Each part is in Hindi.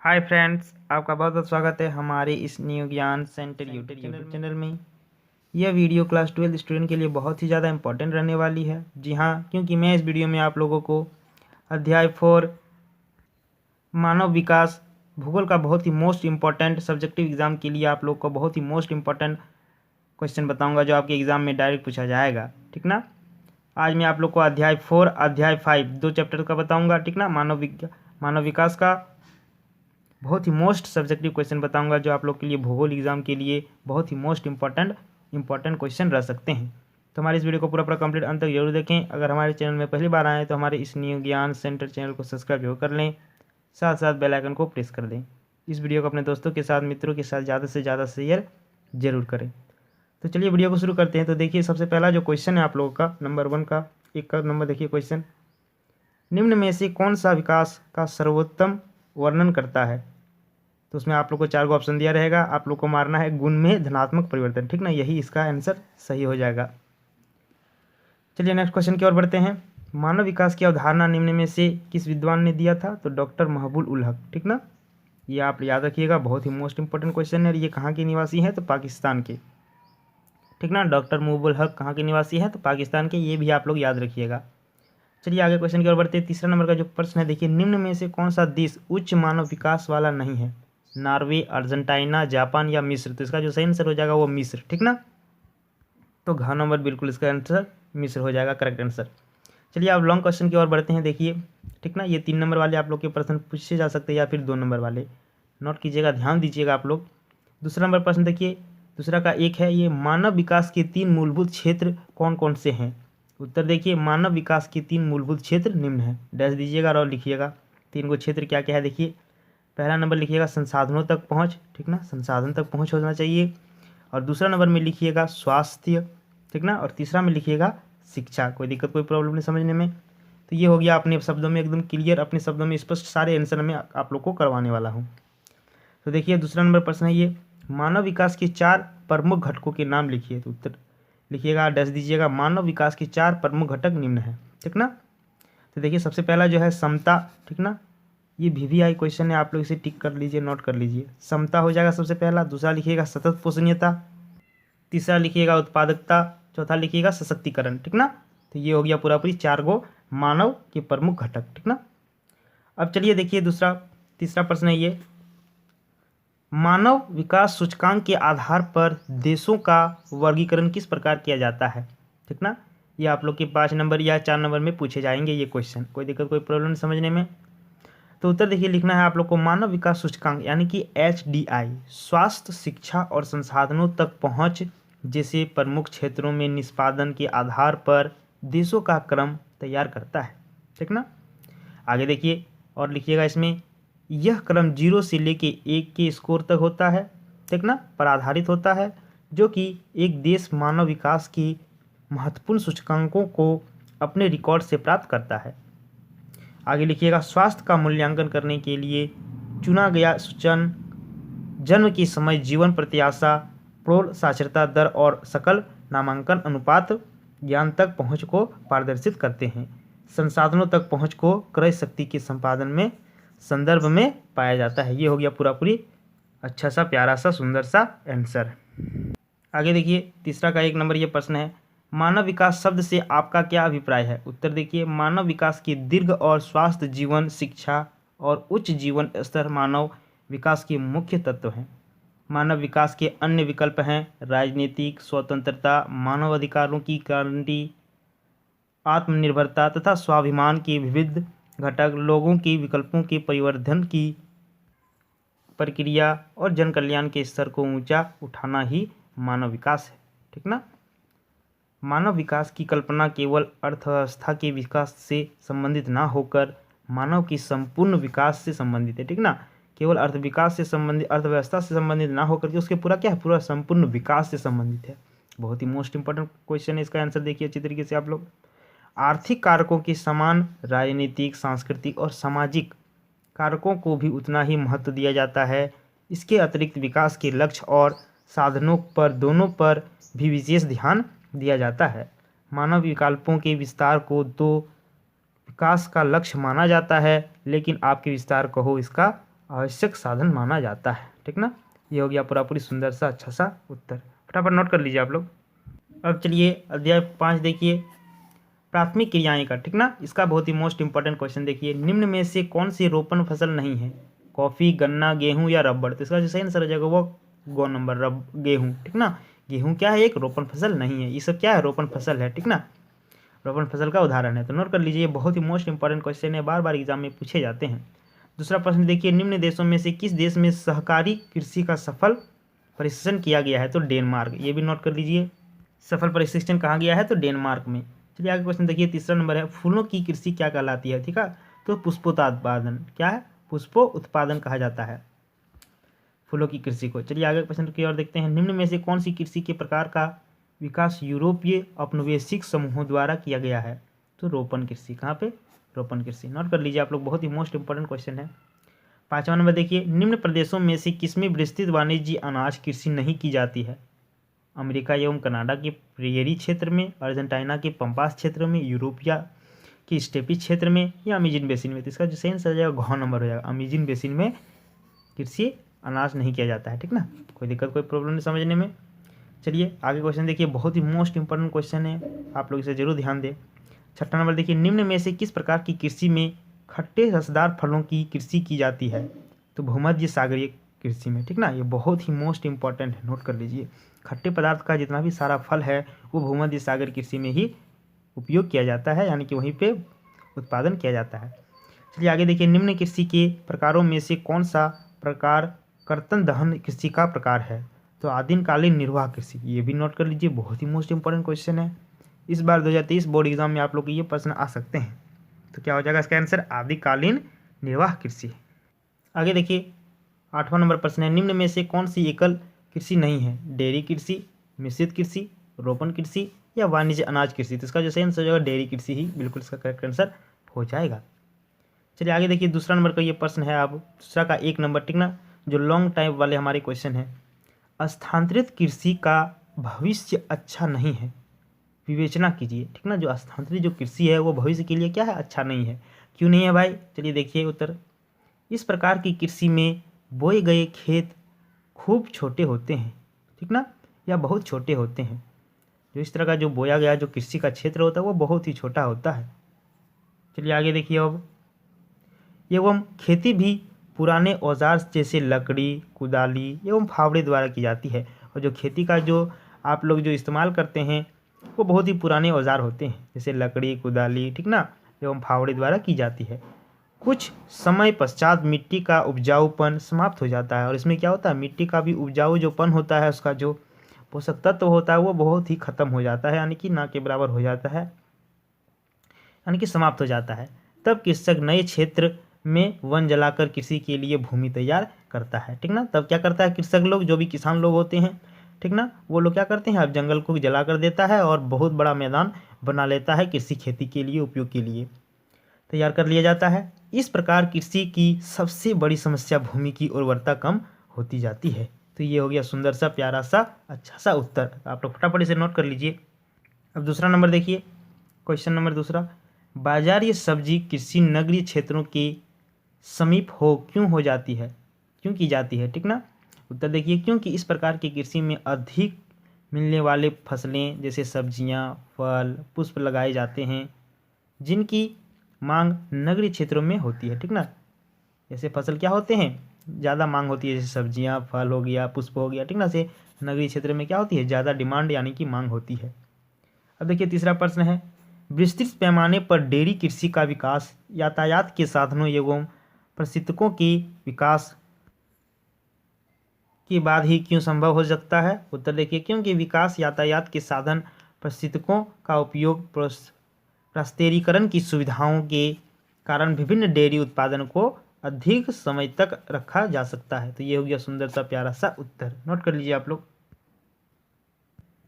हाय फ्रेंड्स, आपका बहुत बहुत स्वागत है हमारे इस न्यू ज्ञान सेंटर यूट्यूब चैनल में। यह वीडियो क्लास 12 स्टूडेंट के लिए बहुत ही ज़्यादा इंपॉर्टेंट रहने वाली है। जी हाँ, क्योंकि मैं इस वीडियो में आप लोगों को अध्याय 4 मानव विकास भूगोल का बहुत ही मोस्ट इम्पॉर्टेंट सब्जेक्टिव एग्जाम के लिए आप लोग को बहुत ही मोस्ट इम्पॉर्टेंट क्वेश्चन बताऊँगा जो आपके एग्जाम में डायरेक्ट पूछा जाएगा। ठीक ना। आज मैं आप लोग को अध्याय 4 अध्याय 5 दो चैप्टर का बताऊँगा। ठीक ना। मानव विकास का बहुत ही मोस्ट सब्जेक्टिव क्वेश्चन बताऊंगा जो आप लोग के लिए भूगोल एग्जाम के लिए बहुत ही मोस्ट इंपॉर्टेंट क्वेश्चन रह सकते हैं। तो हमारे इस वीडियो को पूरा कंप्लीट अंत तक जरूर देखें। अगर हमारे चैनल में पहली बार आए तो हमारे इस न्यू ज्ञान सेंटर चैनल को सब्सक्राइब जरूर कर लें, साथ साथ बेल आइकन को प्रेस कर दें। इस वीडियो को अपने दोस्तों के साथ, मित्रों के साथ ज़्यादा से ज़्यादा शेयर जरूर करें। तो चलिए वीडियो को शुरू करते हैं। तो देखिए, सबसे पहला जो क्वेश्चन है आप लोगों का नंबर 1 का 1 का नंबर देखिए क्वेश्चन, निम्न में से कौन सा विकास का सर्वोत्तम वर्णन करता है। तो उसमें आप लोग को 4 ऑप्शन दिया रहेगा, आप लोग को मारना है गुण में धनात्मक परिवर्तन। ठीक ना, यही इसका आंसर सही हो जाएगा। चलिए नेक्स्ट क्वेश्चन की ओर बढ़ते हैं। मानव विकास की अवधारणा निम्न में से किस विद्वान ने दिया था। तो डॉक्टर महबूब उल हक। ठीक ना, ये आप याद रखिएगा, बहुत ही मोस्ट इंपॉर्टेंट क्वेश्चन है। ये कहाँ के निवासी हैं तो पाकिस्तान के। ठीक ना, डॉक्टर महबूब उल हक कहाँ के निवासी हैं तो पाकिस्तान के, ये भी आप लोग याद रखिएगा। चलिए आगे क्वेश्चन की ओर बढ़ते हैं। तीसरा नंबर का जो प्रश्न है देखिए, निम्न में से कौन सा देश उच्च मानव विकास वाला नहीं है। नॉर्वे, अर्जेंटीना, जापान या मिस्र। तो इसका जो सही आंसर हो जाएगा वो मिस्र। ठीक ना, तो घ नंबर बिल्कुल इसका आंसर मिस्र हो जाएगा, करेक्ट आंसर। चलिए अब लॉन्ग क्वेश्चन की ओर बढ़ते हैं। देखिए, ठीक ना, ये 3 नंबर वाले आप लोग के प्रश्न पूछे जा सकते हैं या फिर 2 नंबर वाले। नोट कीजिएगा, ध्यान दीजिएगा आप लोग। दूसरा नंबर प्रश्न देखिए, दूसरा का एक है, ये मानव विकास के 3 मूलभूत क्षेत्र कौन कौन से हैं। उत्तर देखिए, मानव विकास के 3 मूलभूत क्षेत्र निम्न है। डैश दीजिएगा और लिखिएगा 3 को क्षेत्र क्या क्या है। देखिए, पहला नंबर लिखिएगा संसाधनों तक पहुंच। ठीक ना, संसाधन तक पहुंच होना चाहिए। और दूसरा नंबर में लिखिएगा स्वास्थ्य। ठीक ना, और तीसरा में लिखिएगा शिक्षा। कोई दिक्कत कोई प्रॉब्लम नहीं समझने में। तो ये हो गया अपने शब्दों में एकदम क्लियर, अपने शब्दों में स्पष्ट सारे आंसर में आप लोग को करवाने वाला हूँ। तो देखिए दूसरा नंबर प्रश्न है ये, मानव विकास के 4 प्रमुख घटकों के नाम लिखिए। तो उत्तर लिखिएगा, डैश दीजिएगा, मानव विकास के 4 प्रमुख घटक निम्न है। ठीक ना, तो देखिए सबसे पहला जो है समता। ठीक ना, ये VVI क्वेश्चन है, आप लोग इसे टिक कर लीजिए, नोट कर लीजिए। समता हो जाएगा सबसे पहला। दूसरा लिखिएगा सतत पोषणीयता। तीसरा लिखिएगा उत्पादकता। चौथा लिखिएगा सशक्तिकरण। ठीक ना, तो ये हो गया पूरा पूरी 4 गो मानव के प्रमुख घटक। ठीक ना, अब चलिए देखिए तीसरा प्रश्न है ये, मानव विकास सूचकांक के आधार पर देशों का वर्गीकरण किस प्रकार किया जाता है। ठीक ना, ये आप लोग के 5 नंबर या 4 नंबर में पूछे जाएंगे ये क्वेश्चन। कोई दिक्कत कोई प्रॉब्लम समझने में। तो उत्तर देखिए लिखना है आप लोग को, मानव विकास सूचकांक यानी कि HDI स्वास्थ्य, शिक्षा और संसाधनों तक पहुंच जैसे प्रमुख क्षेत्रों में निष्पादन के आधार पर देशों का क्रम तैयार करता है। ठीक ना, आगे देखिए और लिखिएगा इसमें, यह क्रम 0 से लेके 1 के स्कोर तक होता है। ठीक ना, पर आधारित होता है, जो कि एक देश मानव विकास की महत्वपूर्ण सूचकांकों को अपने रिकॉर्ड से प्राप्त करता है। आगे लिखिएगा, स्वास्थ्य का मूल्यांकन करने के लिए चुना गया सूचन जन्म के समय जीवन प्रत्याशा, प्रौढ़ साक्षरता दर और सकल नामांकन अनुपात ज्ञान तक पहुंच को प्रदर्शित करते हैं। संसाधनों तक पहुंच को क्रय शक्ति के संपादन में संदर्भ में पाया जाता है। ये हो गया पूरा पूरी अच्छा सा प्यारा सा सुंदर सा आंसर। आगे देखिए तीसरा का 1 नंबर ये प्रश्न है, मानव विकास शब्द से आपका क्या अभिप्राय है। उत्तर देखिए, मानव विकास के दीर्घ और स्वास्थ्य जीवन, शिक्षा और उच्च जीवन स्तर मानव विकास के मुख्य तत्व हैं। मानव विकास के अन्य विकल्प हैं राजनीतिक स्वतंत्रता, मानव अधिकारों की गारंटी, आत्मनिर्भरता तथा स्वाभिमान के विविध घटक, लोगों के विकल्पों के परिवर्धन की प्रक्रिया और जन कल्याण के स्तर को ऊंचा उठाना ही मानव विकास है। ठीक ना, मानव विकास की कल्पना केवल अर्थव्यवस्था के विकास से संबंधित ना होकर मानव की संपूर्ण विकास से संबंधित है। ठीक ना, केवल अर्थव्यवस्था से संबंधित ना होकर के उसके पूरा क्या है, पूरा संपूर्ण विकास से संबंधित है। बहुत ही मोस्ट इंपॉर्टेंट क्वेश्चन है, इसका आंसर देखिए अच्छी तरीके से आप लोग। आर्थिक कारकों के समान राजनीतिक, सांस्कृतिक और सामाजिक कारकों को भी उतना ही महत्व दिया जाता है। इसके अतिरिक्त विकास के लक्ष्य और साधनों पर दोनों पर भी विशेष ध्यान दिया जाता है। मानव विकल्पों के विस्तार को तो विकास का लक्ष्य माना जाता है, लेकिन आपके विस्तार कहो इसका आवश्यक साधन माना जाता है। ठीक ना, ये हो गया पूरा पूरी सुंदर सा अच्छा सा उत्तर, फटाफट नोट कर लीजिए आप लोग। अब चलिए अध्याय 5 देखिए, प्राथमिक क्रियाएं का। ठीक ना, इसका बहुत ही मोस्ट इंपॉर्टेंट क्वेश्चन देखिए, निम्न में से कौन सी रोपण फसल नहीं है? कॉफी, गन्ना, गेहूं या रबड़? तो इसका जो सही आंसर हो जाएगा वो गो नंबर गेहूं। ठीक ना, गेहूं क्या है? एक रोपण फसल नहीं है। ये सब क्या है? रोपण फसल है। ठीक ना, रोपण फसल का उदाहरण है। तो नोट कर लीजिए, ये बहुत ही मोस्ट इंपॉर्टेंट क्वेश्चन है, बार बार एग्जाम में पूछे जाते हैं। दूसरा प्रश्न देखिए, निम्न देशों में से किस देश में सहकारी कृषि का सफल प्रशिक्षण किया गया है? तो डेनमार्क। ये भी नोट कर लीजिए, सफल प्रशिक्षण कहाँ गया है? तो डेनमार्क में। चलिए आगे क्वेश्चन देखिए, तीसरा नंबर है, फूलों की कृषि क्या कहलाती है? ठीक है, तो पुष्पोत्पादन। क्या है? पुष्पो उत्पादन कहा जाता है फूलों की कृषि को। चलिए आगे प्रश्न की ओर देखते हैं, निम्न में से कौन सी कृषि के प्रकार का विकास यूरोपीय औपनिवेशिक समूहों द्वारा किया गया है? तो रोपण कृषि। कहाँ पे? रोपण कृषि। नोट कर लीजिए आप लोग, बहुत ही मोस्ट इंपॉर्टेंट क्वेश्चन है। पांचवा नंबर देखिए, निम्न प्रदेशों में से किसमें विस्तृत वाणिज्य अनाज कृषि नहीं की जाती है? अमेरिका एवं कनाडा के प्रेयरी क्षेत्र में, अर्जेंटीना के पंपास क्षेत्र में, यूरोपिया के स्टेपी क्षेत्र में, या अमेजन बेसिन में? तो इसका जो सही आंसर हो जाएगा घ नंबर हो जाएगा, अमेजन बेसिन में कृषि अनाज नहीं किया जाता है। ठीक ना, कोई दिक्कत कोई प्रॉब्लम नहीं समझने में। चलिए आगे क्वेश्चन देखिए, बहुत ही मोस्ट इंपॉर्टेंट क्वेश्चन है, आप लोग इसे जरूर ध्यान दें। छठा नंबर देखिए, निम्न में से किस प्रकार की कृषि में खट्टे रसदार फलों की कृषि की जाती है? तो भूमध्य सागरीय कृषि में। ठीक ना, ये बहुत ही मोस्ट इंपॉर्टेंट है, नोट कर लीजिए। खट्टे पदार्थ का जितना भी सारा फल है वो भूमध्य सागर कृषि में ही उपयोग किया जाता है, यानी कि वहीं पे उत्पादन किया जाता है। चलिए आगे देखिए, निम्न कृषि के प्रकारों में से कौन सा प्रकार कर्तन दहन कृषि का प्रकार है? तो आदिमकालीन निर्वाह कृषि। ये भी नोट कर लीजिए, बहुत ही मोस्ट इंपॉर्टेंट क्वेश्चन है। इस बार 2023 बोर्ड एग्जाम में आप लोग को ये प्रश्न आ सकते हैं। तो क्या हो जाएगा इसका आंसर? आदिकालीन निर्वाह कृषि। आगे देखिए, 8वां नंबर प्रश्न है, निम्न में से कौन सी एकल कृषि नहीं है? डेयरी कृषि, मिश्रित कृषि, रोपण कृषि, या वाणिज्य अनाज कृषि? तो इसका जो सही आंसर हो जाएगा डेयरी कृषि ही बिल्कुल इसका करेक्ट आंसर हो जाएगा। चलिए आगे देखिए, दूसरा नंबर का ये प्रश्न है, आप दूसरा का 1 नंबर। ठीक ना, जो लॉन्ग टाइप वाले हमारे क्वेश्चन है, स्थानांतरित कृषि का भविष्य अच्छा नहीं है, विवेचना कीजिए। ठीक ना, जो स्थानांतरित जो कृषि है वो भविष्य के लिए क्या है? अच्छा नहीं है। क्यों नहीं है भाई? चलिए देखिए उत्तर, इस प्रकार की कृषि में बोए गए खेत खूब छोटे होते हैं। ठीक ना, या बहुत छोटे होते हैं। जो इस तरह का जो बोया गया जो कृषि का क्षेत्र होता है वो बहुत ही छोटा होता है। चलिए आगे देखिए, अब एवं खेती भी पुराने औजार जैसे लकड़ी, कुदाली एवं फावड़े द्वारा की जाती है। और जो खेती का जो आप लोग जो इस्तेमाल करते हैं वो बहुत ही पुराने औजार होते हैं, जैसे लकड़ी, कुदाली, ठीक ना, एवं फावड़े द्वारा की जाती है। कुछ समय पश्चात मिट्टी का उपजाऊपन समाप्त हो जाता है, और इसमें क्या होता है? मिट्टी का भी उपजाऊ जोपन होता है, उसका जो पोषक तत्व होता है वो बहुत ही खत्म हो जाता है, यानी कि ना के बराबर हो जाता है, यानी कि समाप्त हो जाता है। तब कृषक नए क्षेत्र में वन जलाकर कृषि के लिए भूमि तैयार करता है। ठीक ना, तब क्या करता है कृषक लोग, जो भी किसान लोग होते हैं, ठीक ना, वो लोग क्या करते हैं? अब जंगल को जला कर देता है और बहुत बड़ा मैदान बना लेता है कृषि खेती के लिए, उपयोग के लिए तैयार कर लिया जाता है। इस प्रकार कृषि की सबसे बड़ी समस्या भूमि की उर्वरता कम होती जाती है। तो ये हो गया सुंदर सा, प्यारा सा, अच्छा सा उत्तर। आप लोग फटाफट इसे नोट कर लीजिए। अब दूसरा नंबर देखिए, क्वेश्चन नंबर दूसरा, बाजारीय सब्जी कृषि नगरीय क्षेत्रों के समीप क्यों हो जाती है, क्यों की जाती है? ठीक ना, उत्तर देखिए, क्योंकि इस प्रकार की कृषि में अधिक मिलने वाले फसलें जैसे सब्जियां, फल, पुष्प लगाए जाते हैं, जिनकी मांग नगरीय क्षेत्रों में होती है। ठीक ना, जैसे फसल क्या होते हैं? ज़्यादा मांग होती है, जैसे सब्जियां, फल हो गया, पुष्प हो गया। ठीक ना, से नगरीय क्षेत्र में क्या होती है? ज़्यादा डिमांड यानी कि मांग होती है। अब देखिए तीसरा प्रश्न है, विस्तृत पैमाने पर डेयरी कृषि का विकास यातायात के साधनों एवं प्रशिक्षकों के विकास के बाद ही क्यों संभव हो सकता है? उत्तर देखिए, क्योंकि विकास यातायात के साधन, प्रशिक्षकों का उपयोग, प्रस्तरीकरण की सुविधाओं के कारण विभिन्न डेयरी उत्पादन को अधिक समय तक रखा जा सकता है। तो ये हो गया सुंदर सा, प्यारा सा उत्तर, नोट कर लीजिए आप लोग।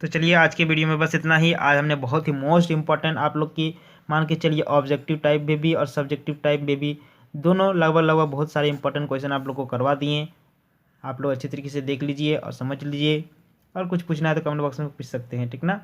तो चलिए आज के वीडियो में बस इतना ही। आज हमने बहुत ही मोस्ट इंपॉर्टेंट आप लोग की मान के चलिए ऑब्जेक्टिव टाइप में भी और सब्जेक्टिव टाइप में भी दोनों लगभग बहुत सारे इंपॉर्टेंट क्वेश्चन आप लोग को करवा दिए। आप लोग अच्छी तरीके से देख लीजिए और समझ लीजिए, और कुछ पूछना है तो कमेंट बॉक्स में पूछ सकते हैं। ठीक ना,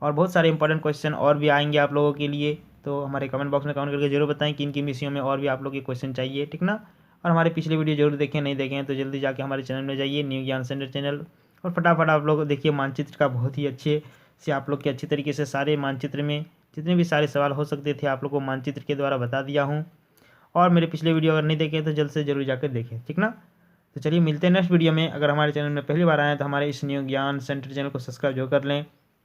और बहुत सारे इंपॉर्टेंट क्वेश्चन और भी आएंगे आप लोगों के लिए, तो हमारे कमेंट बॉक्स में कमेंट करके जरूर बताएं कि इनकी विषयों में और भी आप लोग के क्वेश्चन चाहिए। ठीक ना, और हमारे पिछले वीडियो जरूर देखें, नहीं देखें हैं तो जल्दी जाके हमारे चैनल में जाइए, न्यू ज्ञान सेंटर चैनल, और फटाफट आप लोग देखिए मानचित्र का बहुत ही अच्छे से आप लोग के अच्छी तरीके से सारे मानचित्र में जितने भी सारे सवाल हो सकते थे आप लोग को मानचित्र के द्वारा बता दिया हूँ। और मेरे पिछले वीडियो अगर नहीं देखे तो जल्द से जरूर जाकर देखें, ठीक ना। तो चलिए मिलते हैं नेक्स्ट वीडियो में। अगर हमारे चैनल में पहली बार आए हैं तो हमारे इस न्यू ज्ञान सेंटर चैनल को सब्सक्राइब जो कर लें,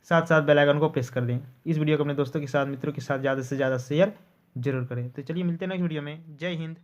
साथ साथ बेल आइकन को प्रेस कर दें। इस वीडियो को अपने दोस्तों के साथ, मित्रों के साथ ज़्यादा से ज़्यादा शेयर जरूर करें। तो चलिए मिलते हैं नेक्स्ट वीडियो में। जय हिंद।